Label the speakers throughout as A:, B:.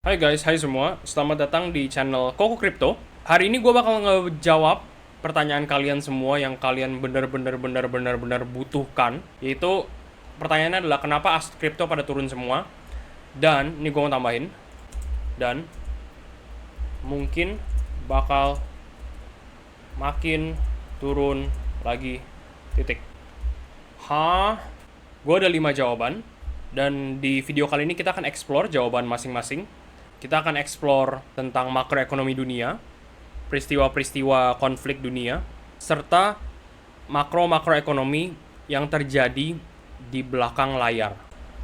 A: Hai guys, hai semua. Selamat datang di channel Koko Crypto. Hari ini gue bakal ngejawab pertanyaan kalian semua yang kalian bener-bener butuhkan. Yaitu pertanyaannya adalah kenapa aset kripto pada turun semua. Dan ini gue mau tambahin. Dan mungkin bakal makin turun lagi. Titik. Hah? Gue ada 5 jawaban. Dan di video kali ini kita akan explore jawaban masing-masing. Kita akan explore tentang makroekonomi dunia, peristiwa-peristiwa konflik dunia, serta makroekonomi yang terjadi di belakang layar.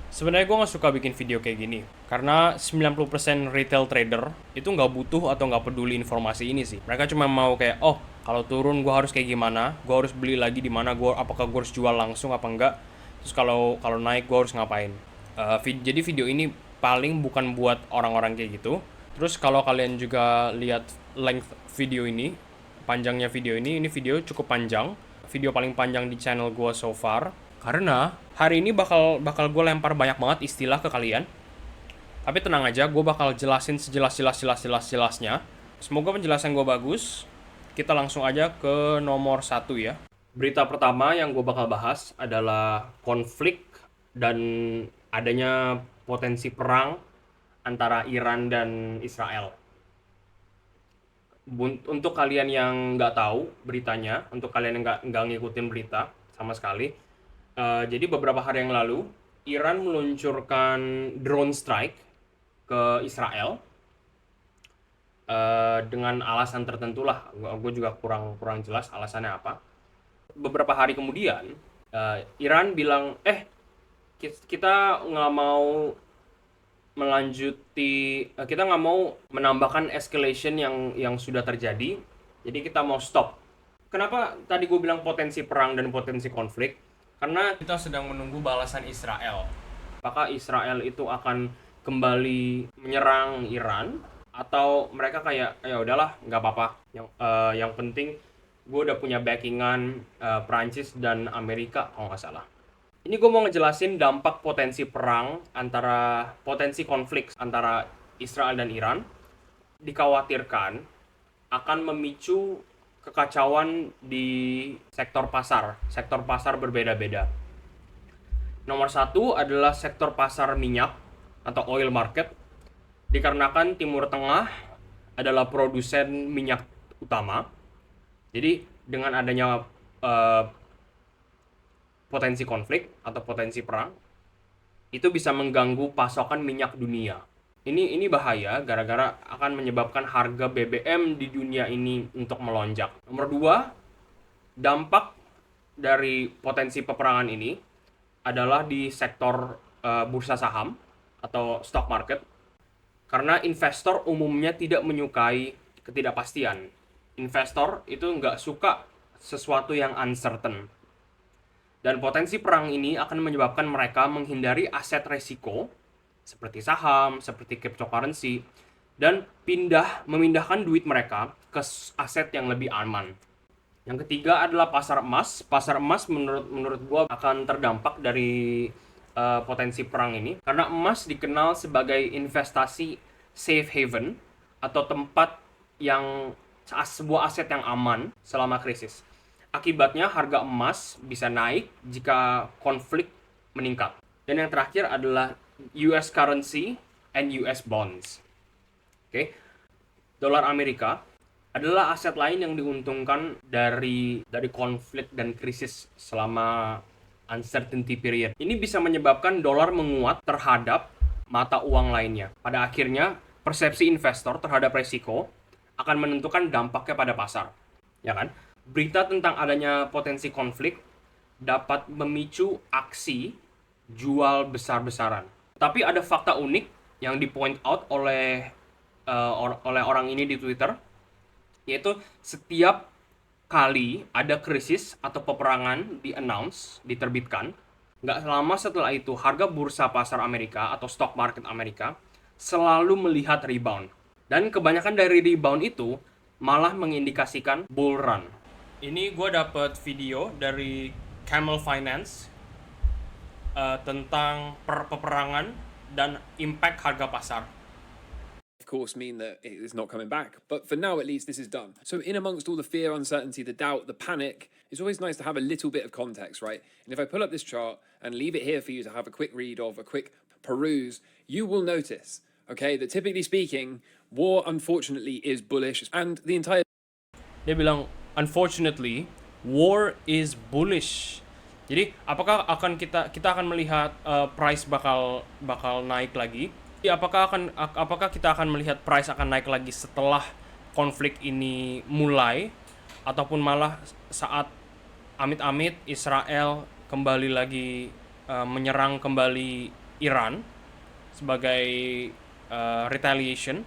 A: Sebenarnya gue nggak suka bikin video kayak gini, karena 90% retail trader itu nggak butuh atau nggak peduli informasi ini sih. Mereka cuma mau kayak, oh kalau turun gue harus kayak gimana, gue harus beli lagi di mana, apakah gue harus jual langsung apa enggak, terus kalau kalau naik gue harus ngapain. Jadi video ini paling bukan buat orang-orang kayak gitu. Terus kalau kalian juga lihat length video ini, panjangnya video ini video cukup panjang. Video paling panjang di channel gue so far. Karena hari ini bakal gue lempar banyak banget istilah ke kalian. Tapi tenang aja, gue bakal jelasin sejelas-jelasnya. Semoga penjelasan gue bagus. Kita langsung aja ke nomor satu ya. Berita pertama yang gue bakal bahas adalah konflik dan adanya potensi perang antara Iran dan Israel. Untuk kalian yang nggak tahu beritanya, untuk kalian yang nggak ngikutin berita sama sekali, jadi beberapa hari yang lalu Iran meluncurkan drone strike ke Israel dengan alasan tertentu lah. Gue juga kurang jelas alasannya apa. Beberapa hari kemudian Iran bilang, kita nggak mau kita nggak mau menambahkan escalation yang sudah terjadi, jadi kita mau stop. Kenapa tadi gue bilang potensi perang dan potensi konflik? Karena kita sedang menunggu balasan Israel. Apakah Israel itu akan kembali menyerang Iran atau mereka kayak ya udahlah nggak apa-apa. Yang penting gue udah punya backingan Prancis dan Amerika kalau nggak salah. Ini gue mau ngejelasin dampak potensi konflik antara Israel dan Iran dikhawatirkan akan memicu kekacauan di sektor pasar berbeda-beda. Nomor satu adalah sektor pasar minyak atau oil market, dikarenakan Timur Tengah adalah produsen minyak utama. Jadi dengan adanya potensi konflik atau potensi perang, itu bisa mengganggu pasokan minyak dunia. Ini bahaya gara-gara akan menyebabkan harga BBM di dunia ini untuk melonjak. Nomor dua, dampak dari potensi peperangan ini adalah di sektor bursa saham atau stock market, karena investor umumnya tidak menyukai ketidakpastian. Investor itu nggak suka sesuatu yang uncertain. Dan potensi perang ini akan menyebabkan mereka menghindari aset resiko seperti saham, seperti cryptocurrency, dan memindahkan duit mereka ke aset yang lebih aman. Yang ketiga adalah pasar emas. Pasar emas menurut gue akan terdampak dari potensi perang ini, karena emas dikenal sebagai investasi safe haven atau tempat yang sebuah aset yang aman selama krisis. Akibatnya harga emas bisa naik jika konflik meningkat. Dan yang terakhir adalah US currency and US bonds. Oke. Dolar Amerika adalah aset lain yang diuntungkan dari konflik dan krisis selama uncertainty period. Ini bisa menyebabkan dolar menguat terhadap mata uang lainnya. Pada akhirnya, persepsi investor terhadap resiko akan menentukan dampaknya pada pasar. Ya kan? Berita tentang adanya potensi konflik dapat memicu aksi jual besar-besaran. Tapi ada fakta unik yang di-point out oleh orang ini di Twitter, yaitu setiap kali ada krisis atau peperangan diterbitkan, nggak lama setelah itu harga bursa pasar Amerika atau stock market Amerika selalu melihat rebound. Dan kebanyakan dari rebound itu malah mengindikasikan bull run. Ini gue dapet video dari Camel Finance tentang peperangan dan impact harga pasar.
B: of course, mean that it is not coming back. But for now, at least, this is done. So in amongst all the fear, uncertainty, the doubt, the panic, it's always nice to have a little bit of context, right? And if I pull up this chart and leave it here for you to have a quick read of, a quick peruse, you will notice, okay, that typically speaking, war, unfortunately, is bullish. And the entire...
A: Dia bilang, unfortunately, war is bullish. Jadi, apakah kita akan melihat price bakal naik lagi? Apakah kita akan melihat price akan naik lagi setelah konflik ini mulai, ataupun malah saat amit-amit Israel kembali lagi menyerang kembali Iran sebagai retaliation?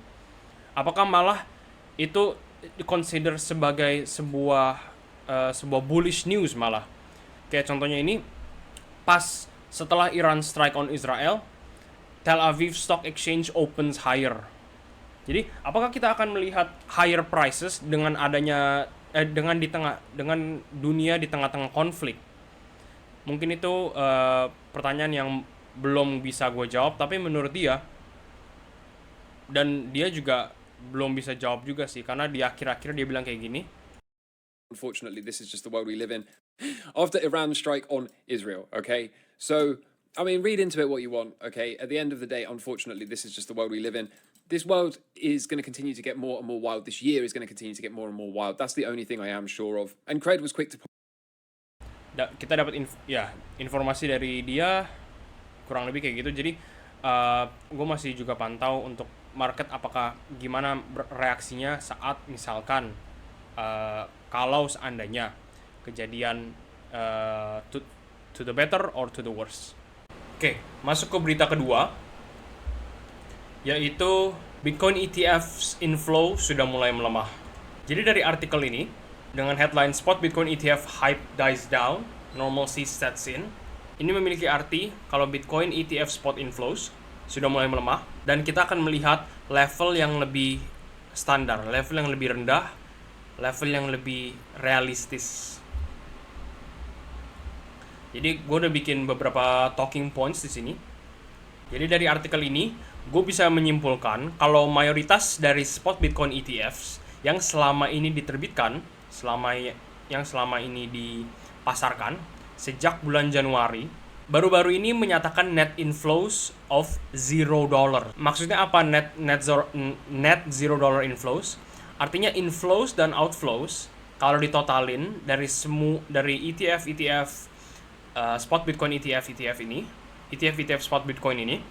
A: Apakah malah itu consider sebagai sebuah bullish news malah? Kayak contohnya ini, pas setelah Iran strike on Israel, Tel Aviv Stock Exchange opens higher. Jadi, apakah kita akan melihat higher prices dengan adanya dengan dunia di tengah-tengah konflik? Mungkin itu pertanyaan yang belum bisa gue jawab, tapi menurut dia, dan dia juga belum bisa jawab juga sih, karena di akhir-akhir dia bilang kayak gini.
B: Unfortunately, this is just the world we live in. After Iran's strike on Israel, okay? So, I mean, read into it what you want, okay? At the end of the day, unfortunately, this is just the world we live in. This world is going to continue to get more and more wild. This year is going to continue to get more and more wild. That's the only thing I am sure of. And Craig was quick to...
A: Kita dapat informasi dari dia, kurang lebih kayak gitu. Jadi, gue masih juga pantau untuk market apakah gimana reaksinya saat misalkan kalau seandainya kejadian to the better or to the worse. Oke, masuk ke berita kedua, yaitu Bitcoin ETF's inflow sudah mulai melemah. Jadi dari artikel ini, dengan headline Spot Bitcoin ETF Hype Dies Down, Normalcy Sets In, ini memiliki arti kalau Bitcoin ETF spot inflows sudah mulai melemah, dan kita akan melihat level yang lebih standar, level yang lebih rendah, level yang lebih realistis. Jadi gue udah bikin beberapa talking points di sini. Jadi dari artikel ini, gue bisa menyimpulkan kalau mayoritas dari spot Bitcoin ETFs yang selama ini diterbitkan, yang selama ini dipasarkan sejak bulan Januari, baru-baru ini menyatakan net inflows of $0. Maksudnya apa net $0 inflows? Artinya inflows dan outflows kalau ditotalin dari ETF spot Bitcoin ETF spot Bitcoin ini,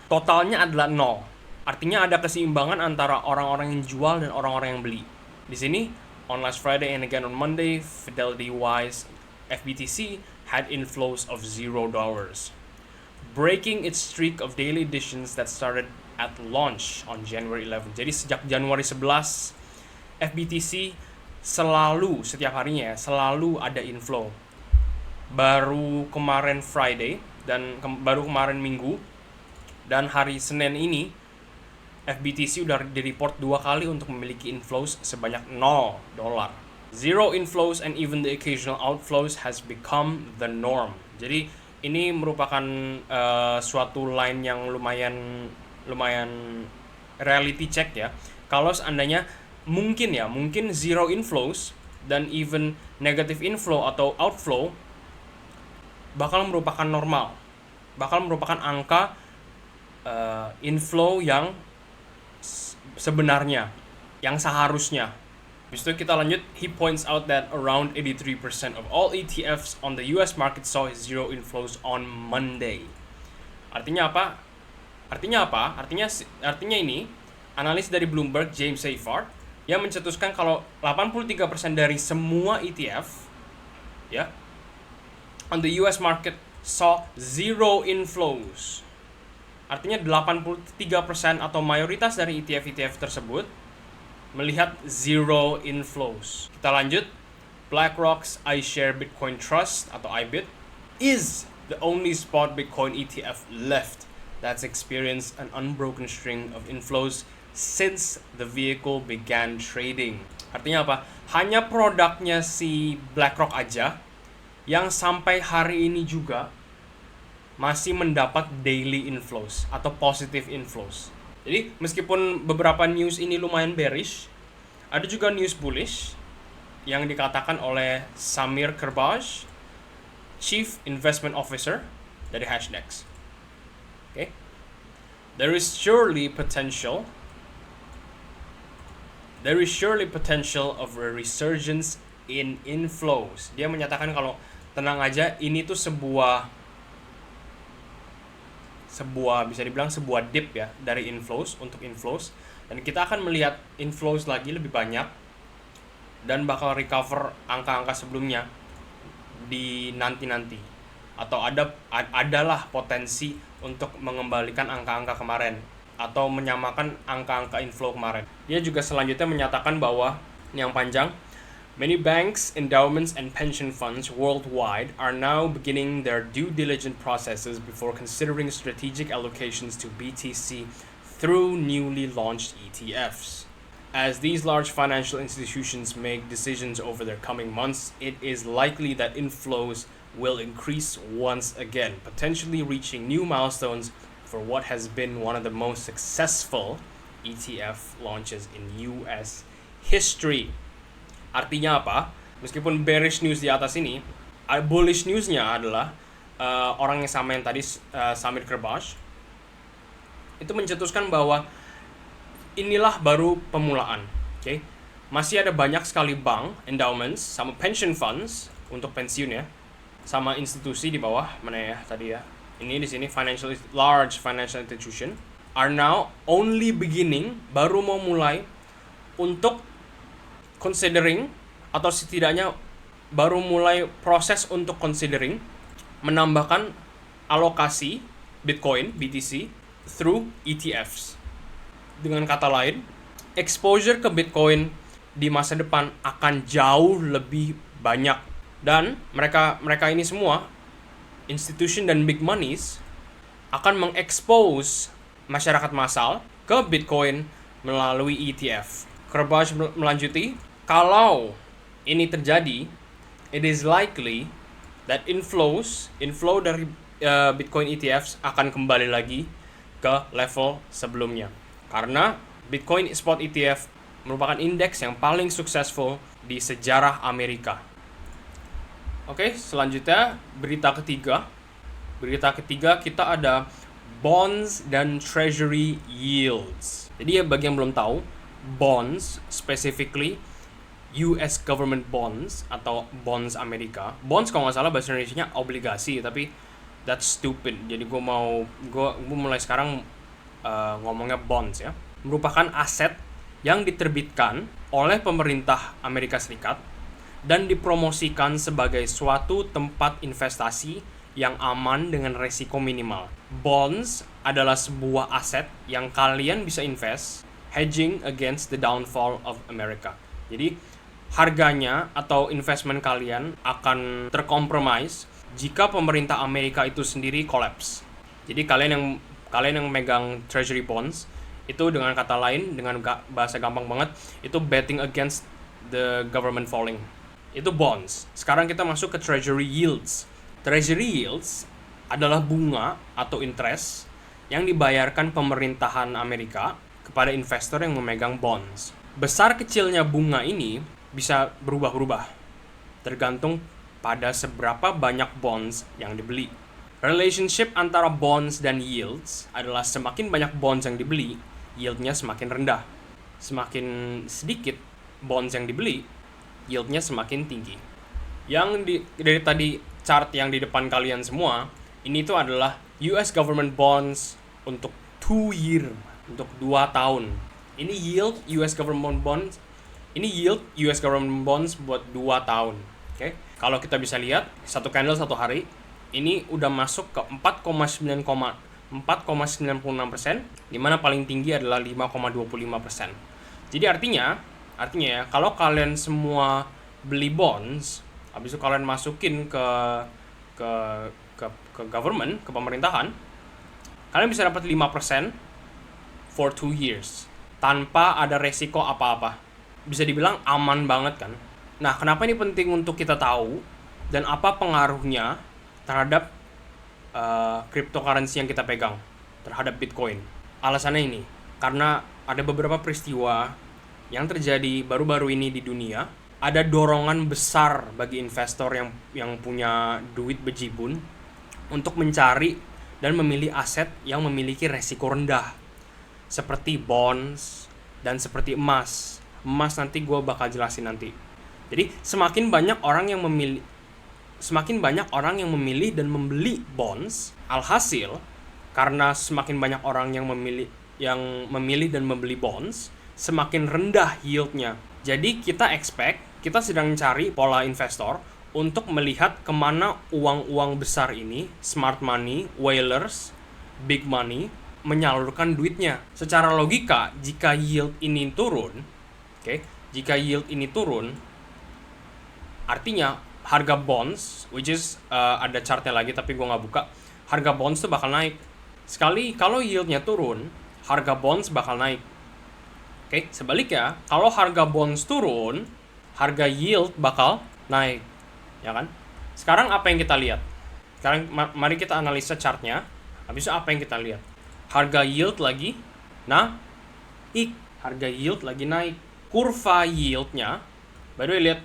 A: totalnya adalah 0. Artinya ada keseimbangan antara orang-orang yang jual dan orang-orang yang beli. Di sini, on last Friday and again on Monday, Fidelity Wise FBTC had inflows of $0, breaking its streak of daily additions that started at launch on January 11. Jadi sejak Januari 11, FBTC setiap harinya selalu ada inflow. Baru kemarin Friday dan baru kemarin Minggu dan hari Senin ini, FBTC udah di-report 2 kali untuk memiliki inflows sebanyak $0. Zero inflows and even the occasional outflows has become the norm. Jadi ini merupakan suatu line yang lumayan reality check ya. Kalau seandainya mungkin zero inflows dan even negative inflow atau outflow bakal merupakan normal, bakal merupakan angka inflow yang sebenarnya, yang seharusnya. Habis itu kita lanjut, he points out that around 83% of all ETFs on the US market saw zero inflows on Monday. Artinya apa? Artinya ini, analis dari Bloomberg, James Seyfarth, yang mencetuskan kalau 83% dari semua ETF ya on the US market saw zero inflows. Artinya 83% atau mayoritas dari ETF tersebut melihat zero inflows. Kita lanjut, BlackRock's iShare Bitcoin Trust atau IBIT is the only spot Bitcoin ETF left that's experienced an unbroken string of inflows since the vehicle began trading. Artinya apa? Hanya produknya si BlackRock aja yang sampai hari ini juga masih mendapat daily inflows atau positive inflows. Jadi meskipun beberapa news ini lumayan bearish, ada juga news bullish yang dikatakan oleh Samir Kerbaj, Chief Investment Officer dari Hashdex. Okay. There is surely potential of a resurgence in inflows. Dia menyatakan kalau tenang aja, ini tuh sebuah bisa dibilang sebuah dip ya dari inflows untuk inflows, dan kita akan melihat inflows lagi lebih banyak dan bakal recover angka-angka sebelumnya di nanti atau adalah potensi untuk mengembalikan angka-angka kemarin atau menyamakan angka-angka inflow kemarin. Dia juga selanjutnya menyatakan bahwa ini yang panjang, many banks, endowments, and pension funds worldwide are now beginning their due diligence processes before considering strategic allocations to BTC through newly launched ETFs. As these large financial institutions make decisions over their coming months, it is likely that inflows will increase once again, potentially reaching new milestones for what has been one of the most successful ETF launches in US history. Artinya apa? Meskipun bearish news di atas ini, bullish newsnya adalah orang yang sama yang tadi, Samir Kerbaj, itu mencetuskan bahwa inilah baru pemulaan. Okay? Masih ada banyak sekali bank, endowments, sama pension funds untuk pensiun ya, sama institusi di bawah mana ya tadi ya. Ini di sini large financial institution are now only beginning, baru mau mulai untuk considering, atau setidaknya baru mulai proses untuk considering menambahkan alokasi Bitcoin, BTC, through ETFs. Dengan kata lain, exposure ke Bitcoin di masa depan akan jauh lebih banyak. Dan mereka ini semua, institution dan big moneys, akan mengekspos masyarakat massal ke Bitcoin melalui ETF. Kerbaj melanjuti, kalau ini terjadi, it is likely that inflow dari Bitcoin ETFs akan kembali lagi ke level sebelumnya. Karena Bitcoin Spot ETF merupakan indeks yang paling successful di sejarah Amerika. Oke, selanjutnya berita ketiga. Berita ketiga kita ada bonds dan treasury yields. Jadi ya bagi yang belum tahu, bonds specifically US government bonds atau bonds Amerika. Bonds kalau nggak salah bahasa Indonesianya obligasi, tapi that's stupid. Jadi gue mulai sekarang ngomongnya bonds ya. Merupakan aset yang diterbitkan oleh pemerintah Amerika Serikat dan dipromosikan sebagai suatu tempat investasi yang aman dengan resiko minimal. Bonds adalah sebuah aset yang kalian bisa invest, hedging against the downfall of America. Jadi harganya atau investment kalian akan terkompromise jika pemerintah Amerika itu sendiri collapse. Jadi kalian yang megang treasury bonds itu, dengan kata lain, dengan bahasa gampang banget, itu betting against the government falling. Itu bonds. Sekarang kita masuk ke treasury yields. Treasury yields adalah bunga atau interest yang dibayarkan pemerintahan Amerika kepada investor yang memegang bonds. Besar kecilnya bunga ini bisa berubah-ubah tergantung pada seberapa banyak bonds yang dibeli. Relationship antara bonds dan yields adalah semakin banyak bonds yang dibeli, yieldnya semakin rendah. Semakin sedikit bonds yang dibeli, yieldnya semakin tinggi. Dari tadi chart yang di depan kalian semua, ini tuh adalah US government bonds untuk 2 year, untuk 2 tahun. Ini yield US government bonds. Ini yield US government bonds buat 2 tahun. Oke. Kalau kita bisa lihat satu candle satu hari, ini udah masuk ke 4,96%, di mana paling tinggi adalah 5,25%. Jadi artinya ya, kalau kalian semua beli bonds, habis itu kalian masukin ke government, ke pemerintahan, kalian bisa dapat 5% for 2 years tanpa ada resiko apa-apa. Bisa dibilang aman banget kan. Nah, kenapa ini penting untuk kita tahu dan apa pengaruhnya terhadap cryptocurrency yang kita pegang, terhadap Bitcoin? Alasannya ini, karena ada beberapa peristiwa yang terjadi baru-baru ini di dunia, ada dorongan besar bagi investor yang punya duit bejibun untuk mencari dan memilih aset yang memiliki resiko rendah, seperti bonds dan seperti emas. Emas nanti gue bakal jelasin nanti. Jadi semakin banyak orang yang memilih dan membeli bonds, alhasil karena semakin banyak orang yang memilih dan membeli bonds, semakin rendah yieldnya. Jadi kita sedang mencari pola investor untuk melihat kemana uang-uang besar ini, smart money, whalers, big money, menyalurkan duitnya. Secara logika, jika yield ini turun, artinya harga bonds, which is ada chartnya lagi tapi gue nggak buka, harga bonds tuh bakal naik. Sekali kalau yieldnya turun, harga bonds bakal naik. Sebaliknya, kalau harga bonds turun, harga yield bakal naik, ya kan? Sekarang apa yang kita lihat? Sekarang mari kita analisa chartnya. Habis itu apa yang kita lihat? Harga yield lagi naik. Harga yield lagi naik. Kurva yieldnya, by the way lihat,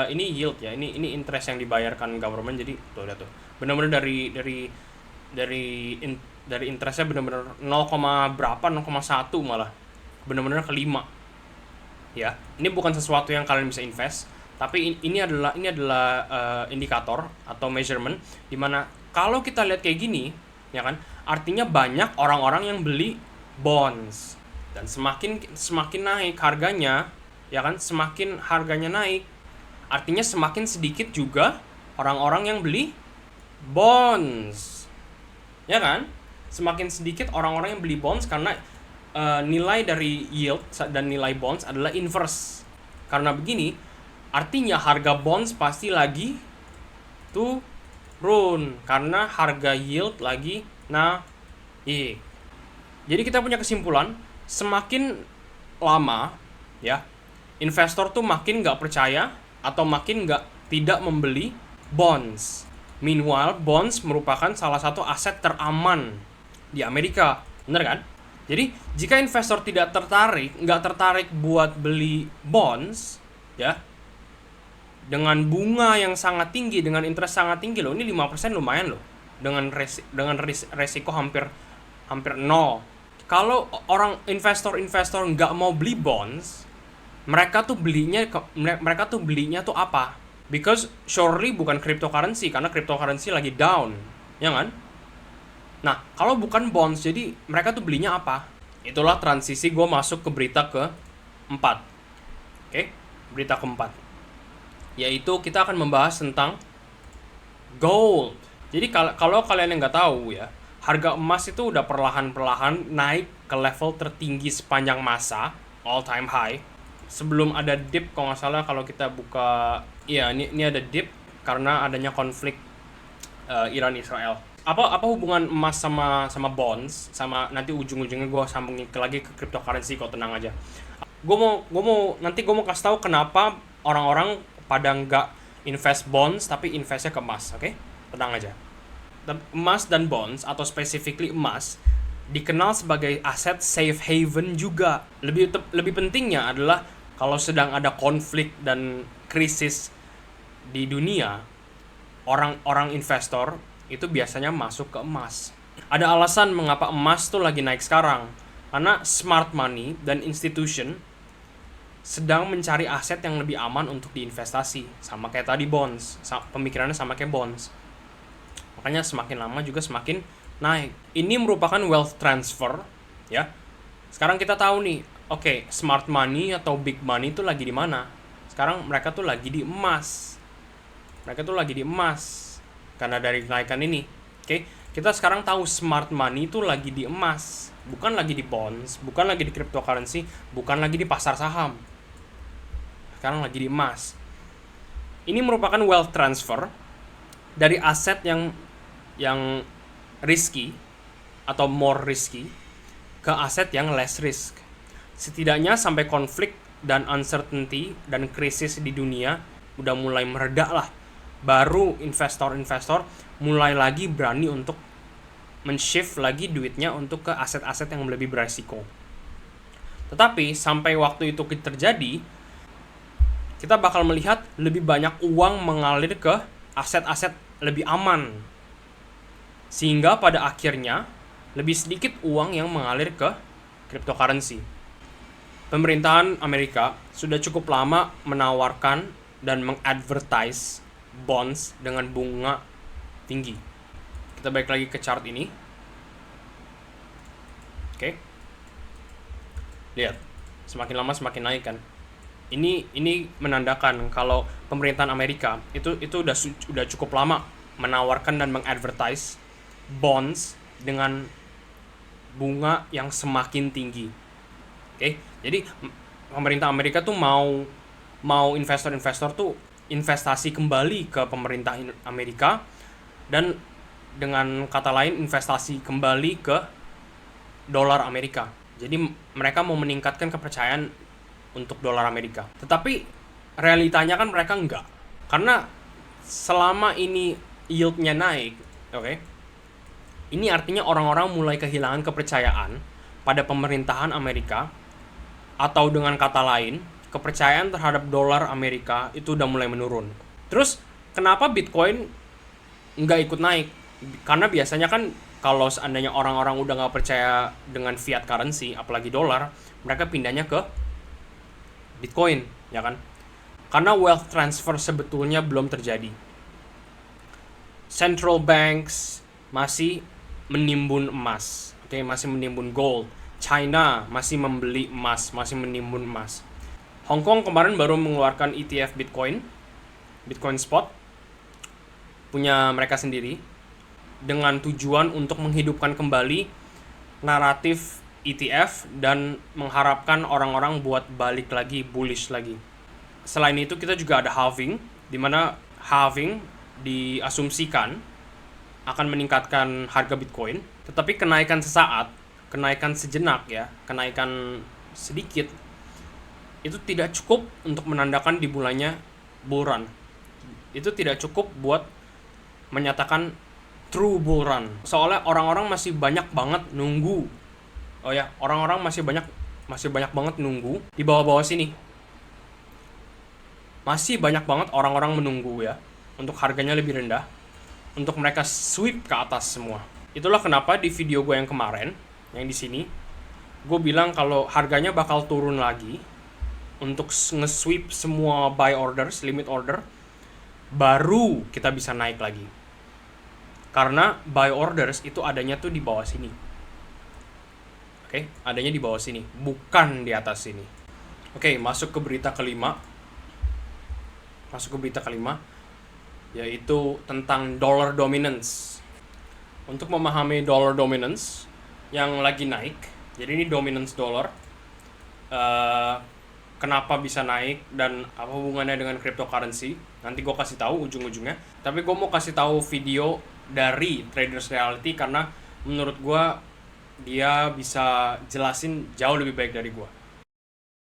A: ini yield ya. Ini interest yang dibayarkan government. Jadi tuh lihat tuh. Benar-benar dari interestnya benar-benar 0,1 malah. Benar-benar ke 5. Ya, ini bukan sesuatu yang kalian bisa invest, tapi ini adalah indikator atau measurement di mana kalau kita lihat kayak gini, ya kan? Artinya banyak orang-orang yang beli bonds dan semakin naik harganya, ya kan? Semakin harganya naik, artinya semakin sedikit juga orang-orang yang beli bonds. Ya kan? Semakin sedikit orang-orang yang beli bonds karena nilai dari yield dan nilai bonds adalah inverse. Karena begini, artinya harga bonds pasti lagi turun karena harga yield lagi naik. Jadi kita punya kesimpulan, semakin lama ya, investor tuh makin nggak percaya atau makin tidak membeli bonds. Meanwhile, bonds merupakan salah satu aset teraman di Amerika, bener kan? Jadi jika investor nggak tertarik buat beli bonds, ya, dengan bunga yang sangat tinggi, dengan interest sangat tinggi loh, ini 5% lumayan loh, dengan resiko hampir 0. Kalau orang investor nggak mau beli bonds, mereka tuh belinya tuh apa? Because surely bukan cryptocurrency, karena cryptocurrency lagi down, ya kan? Nah, kalau bukan bonds, jadi mereka tuh belinya apa? Itulah transisi gue masuk ke berita ke-4. Berita ke-4. Yaitu kita akan membahas tentang gold. Jadi kalau kalian yang nggak tahu ya, harga emas itu udah perlahan-perlahan naik ke level tertinggi sepanjang masa, all time high. Sebelum ada dip, kalau nggak salah kalau kita buka, iya ini ada dip karena adanya konflik Iran-Israel. Apa hubungan emas sama bonds, sama nanti ujung-ujungnya gue sambungin lagi ke cryptocurrency, kok tenang aja. Gue mau kasih tahu kenapa orang-orang pada nggak invest bonds tapi investnya ke emas, oke? Tenang aja. Emas dan bonds, atau specifically emas, dikenal sebagai aset safe haven juga. Lebih pentingnya adalah kalau sedang ada konflik dan krisis di dunia, orang investor itu biasanya masuk ke emas. Ada alasan mengapa emas tuh lagi naik sekarang. Karena smart money dan institution sedang mencari aset yang lebih aman untuk diinvestasi. Sama kayak tadi bonds. Pemikirannya sama kayak bonds. Makanya semakin lama juga semakin naik. Ini merupakan wealth transfer, ya. Sekarang kita tahu nih, oke, smart money atau big money itu lagi di mana? Sekarang mereka tuh lagi di emas. Karena dari kenaikan ini. Kita sekarang tahu smart money itu lagi di emas, bukan lagi di bonds, bukan lagi di cryptocurrency, bukan lagi di pasar saham. Sekarang lagi di emas. Ini merupakan wealth transfer dari aset yang risky atau more risky ke aset yang less risk. Setidaknya sampai konflik dan uncertainty dan krisis di dunia udah mulai mereda lah, baru investor mulai lagi berani untuk men-shift lagi duitnya untuk ke aset-aset yang lebih beresiko. Tetapi sampai waktu itu terjadi, kita bakal melihat lebih banyak uang mengalir ke aset-aset lebih aman. Sehingga pada akhirnya lebih sedikit uang yang mengalir ke cryptocurrency. Pemerintahan Amerika sudah cukup lama menawarkan dan mengadvertise bonds dengan bunga tinggi. Kita balik lagi ke chart ini. Oke. Lihat, semakin lama semakin naik kan. Ini menandakan kalau pemerintahan Amerika itu udah cukup lama menawarkan dan mengadvertise bonds dengan bunga yang semakin tinggi. Oke, jadi pemerintah Amerika tuh mau investor-investor tuh investasi kembali ke pemerintah Amerika, dan dengan kata lain investasi kembali ke dolar Amerika. Jadi mereka mau meningkatkan kepercayaan untuk dolar Amerika. Tetapi realitanya kan mereka enggak. Karena selama ini yield-nya naik, oke, ini artinya orang-orang mulai kehilangan kepercayaan pada pemerintahan Amerika, atau dengan kata lain, kepercayaan terhadap dolar Amerika itu udah mulai menurun. Terus kenapa Bitcoin nggak ikut naik? Karena biasanya kan kalau seandainya orang-orang udah nggak percaya dengan fiat currency, apalagi dolar, mereka pindahnya ke Bitcoin, ya kan? Karena wealth transfer sebetulnya belum terjadi. Central banks masih menimbun emas, oke, masih menimbun gold. China masih membeli emas, masih menimbun emas. Hong Kong kemarin baru mengeluarkan ETF Bitcoin, Bitcoin Spot, punya mereka sendiri, dengan tujuan untuk menghidupkan kembali naratif ETF dan mengharapkan orang-orang buat balik lagi, bullish lagi. Selain itu kita juga ada halving, di mana halving diasumsikan akan meningkatkan harga Bitcoin, tetapi kenaikan sesaat, kenaikan sejenak ya, kenaikan sedikit, itu tidak cukup untuk menandakan dimulainya bull run. Itu tidak cukup buat menyatakan true bull run. Soalnya orang-orang masih banyak banget nunggu. Oh ya, orang-orang masih banyak banget nunggu di bawah-bawah sini. Masih banyak banget orang-orang menunggu ya, untuk harganya lebih rendah, untuk mereka sweep ke atas semua. Itulah kenapa di video gue yang kemarin, yang di sini, gue bilang kalau harganya bakal turun lagi untuk nge-sweep semua buy orders, limit order, baru kita bisa naik lagi. Karena buy orders itu adanya tuh di bawah sini. Oke, adanya di bawah sini, bukan di atas sini. Oke, masuk ke berita kelima. Yaitu tentang dollar dominance. Untuk memahami dollar dominance yang lagi naik, jadi ini dominance dollar, kenapa bisa naik dan apa hubungannya dengan cryptocurrency, nanti gue kasih tahu ujung-ujungnya. Tapi gue mau kasih tahu video dari Traders Reality karena menurut gue dia bisa jelasin jauh lebih baik dari gue.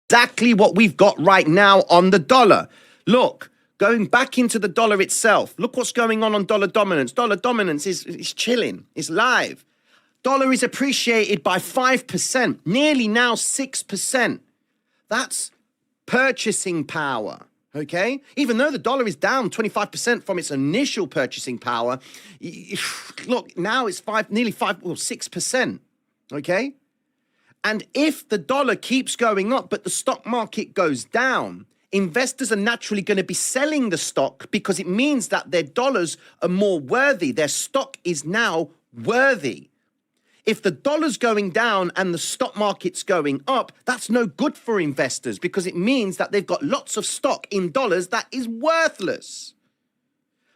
C: Exactly what we've got right now on the dollar. Look, going back into the dollar itself, look what's going on dollar dominance. Dollar dominance is chilling, it's live. Dollar is appreciated by 5%, nearly now 6%. That's purchasing power, okay? Even though the dollar is down 25% from its initial purchasing power, look, now it's nearly 6%, okay? And if the dollar keeps going up, but the stock market goes down, investors are naturally going to be selling the stock because it means that their dollars are more worthy. Their stock is now worthy. If the dollar's going down and the stock market's going up, that's no good for investors because it means that they've got lots of stock in dollars that is worthless.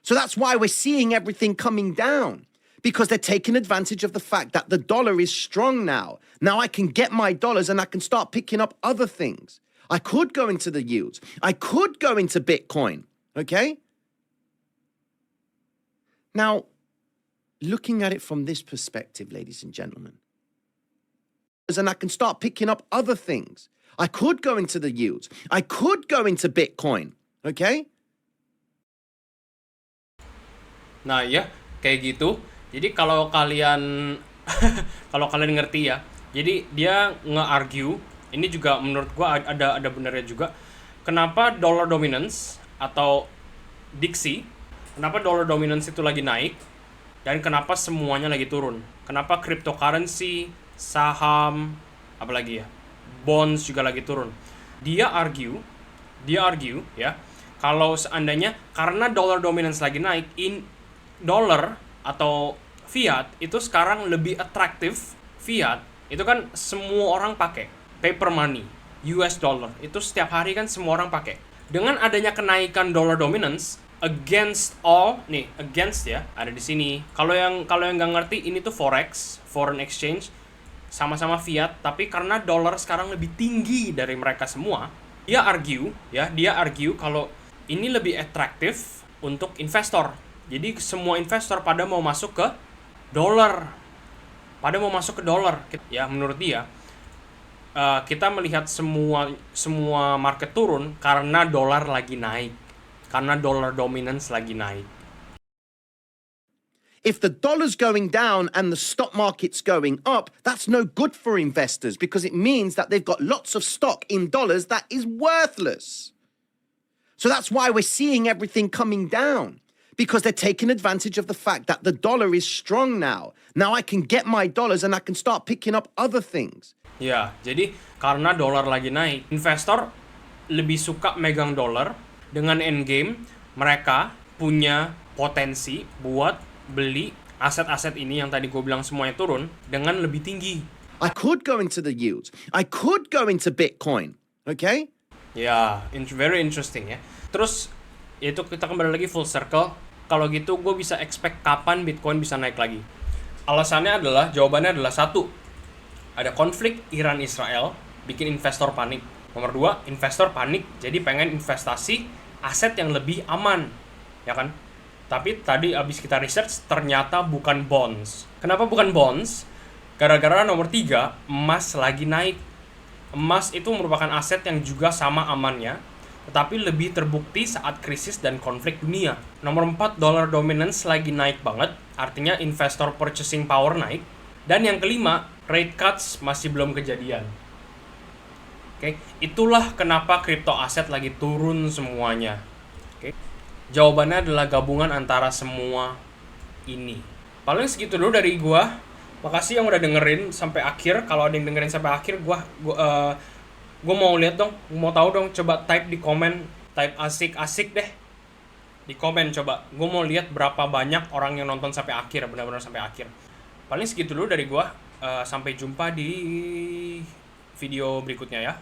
C: So that's why we're seeing everything coming down, because they're taking advantage of the fact that the dollar is strong now. Now I can get my dollars and I can start picking up other things. I could go into the yields. I could go into Bitcoin, okay? Now, looking at it from this perspective, ladies and gentlemen, and I can start picking up other things. I could go into the yields. I could go into Bitcoin, okay?
A: Nah ya, kayak gitu. Jadi kalau kalian kalau kalian ngerti ya, jadi dia nge-argue Ini juga menurut gua ada benernya juga. Kenapa dollar dominance atau diksi? Kenapa dollar dominance itu lagi naik dan kenapa semuanya lagi turun? Kenapa cryptocurrency, saham, apalagi ya, bonds juga lagi turun? Dia argue ya, kalau seandainya karena dollar dominance lagi naik, dollar atau fiat itu sekarang lebih atraktif. Fiat itu kan semua orang pakai, paper money, US dollar itu setiap hari kan semua orang pakai. Dengan adanya kenaikan dollar dominance against ya, ada di sini. Kalau yang nggak ngerti, ini tuh forex, foreign exchange, sama-sama fiat, tapi karena dollar sekarang lebih tinggi dari mereka semua, dia argue kalau ini lebih atraktif untuk investor. Jadi semua investor pada mau masuk ke dollar. Ya, menurut dia, kita melihat semua market turun karena dolar lagi naik. Karena dollar dominance lagi naik.
C: If the dollar's going down and the stock market's going up, that's no good for investors because it means that they've got lots of stock in dollars that is worthless. So that's why we're seeing everything coming down, because they're taking advantage of the fact that the dollar is strong now. Now I can get my dollars and I can start picking up other things.
A: Ya, jadi karena dolar lagi naik, investor lebih suka megang dolar. Dengan endgame, mereka punya potensi buat beli aset-aset ini yang tadi gue bilang semuanya turun dengan lebih tinggi.
C: I could go into the yields. I could go into Bitcoin. Okay?
A: Ya, very interesting ya. Terus, itu kita kembali lagi full circle. Kalau gitu, gue bisa expect kapan Bitcoin bisa naik lagi. Jawabannya adalah satu, ada konflik Iran-Israel, bikin investor panik. Nomor dua, investor panik, jadi pengen investasi aset yang lebih aman, ya kan? Tapi tadi abis kita research, ternyata bukan bonds. Kenapa bukan bonds? Gara-gara nomor 3, emas lagi naik. Emas itu merupakan aset yang juga sama amannya, tetapi lebih terbukti saat krisis dan konflik dunia. Nomor 4, dollar dominance lagi naik banget, artinya investor purchasing power naik. Dan yang kelima, rate cuts masih belum kejadian. Oke, itulah kenapa kripto aset lagi turun semuanya. Oke. Jawabannya adalah gabungan antara semua ini. Paling segitu dulu dari gua. Makasih yang udah dengerin sampai akhir. Kalau ada yang dengerin sampai akhir, gua mau lihat dong, mau tahu dong, coba type di komen, type asik-asik deh. Di komen coba. Gua mau lihat berapa banyak orang yang nonton sampai akhir, benar-benar sampai akhir. Paling segitu dulu dari gua. Sampai jumpa di video berikutnya ya.